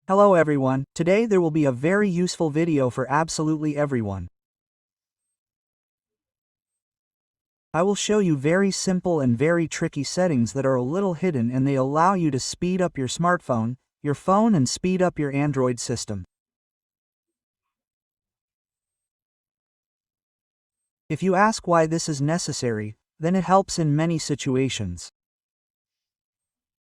Hello everyone, today there will be a very useful video for absolutely everyone. I will show you very simple and very tricky settings that are a little hidden, and they allow you to speed up your smartphone, your phone, and speed up your Android system. If you ask why this is necessary, then it helps in many situations.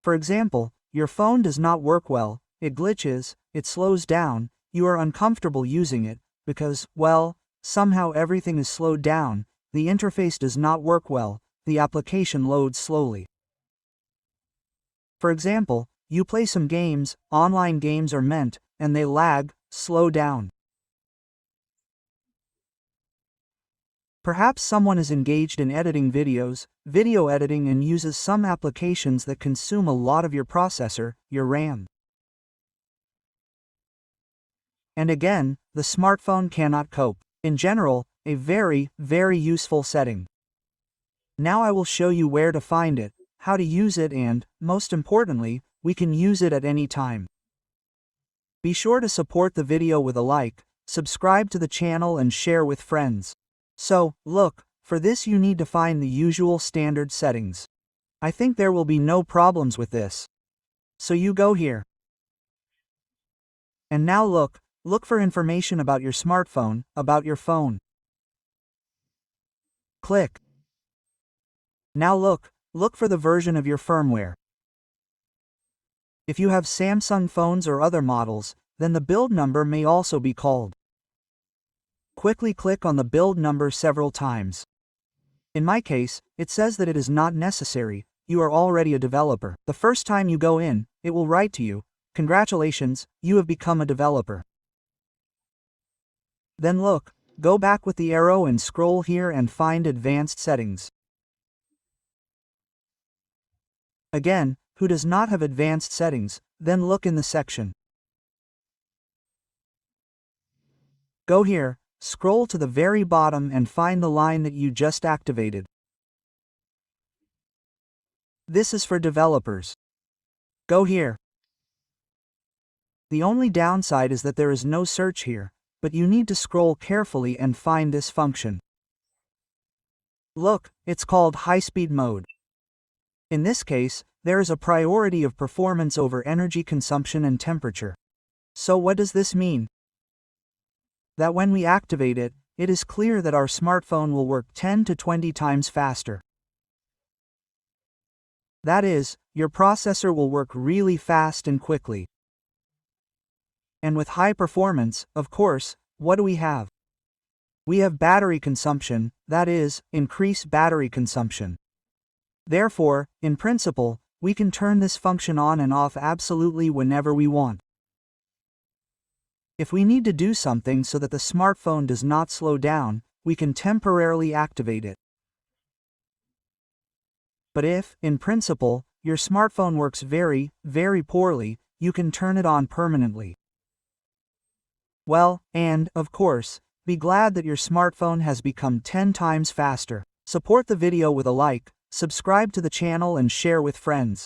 For example, your phone does not work well, it glitches, it slows down, you are uncomfortable using it, because, well, somehow everything is slowed down, the interface does not work well, the application loads slowly. For example, you play some games, online games are meant, and they lag, slow down. Perhaps someone is engaged in editing videos, video editing, and uses some applications that consume a lot of your processor, your RAM. And again, the smartphone cannot cope. In general, a very, very useful setting. Now I will show you where to find it, how to use it, and, most importantly, we can use it at any time. Be sure to support the video with a like, subscribe to the channel, and share with friends. So, look, for this you need to find the usual standard settings. I think there will be no problems with this. So you go here. And now look for information about your smartphone, about your phone. Click. Now look for the version of your firmware. If you have Samsung phones or other models, then the build number may also be called. Quickly click on the build number several times. In my case, it says that it is not necessary, you are already a developer. The first time you go in, it will write to you, "Congratulations, you have become a developer." Then go back with the arrow and scroll here and find Advanced Settings. Again, who does not have Advanced Settings, then look in the section. Go here, scroll to the very bottom and find the line that you just activated. This is for developers. Go here. The only downside is that there is no search here, but you need to scroll carefully and find this function. Look, it's called high-speed mode. In this case, there is a priority of performance over energy consumption and temperature. So what does this mean? That when we activate it, it is clear that our smartphone will work 10 to 20 times faster. That is, your processor will work really fast and quickly. And with high performance, of course, what do we have? We have battery consumption, that is, increased battery consumption. Therefore, in principle, we can turn this function on and off absolutely whenever we want. If we need to do something so that the smartphone does not slow down, we can temporarily activate it. But if, in principle, your smartphone works very, very poorly, you can turn it on permanently. Well, and, of course, be glad that your smartphone has become 10 times faster. Support the video with a like, subscribe to the channel, and share with friends.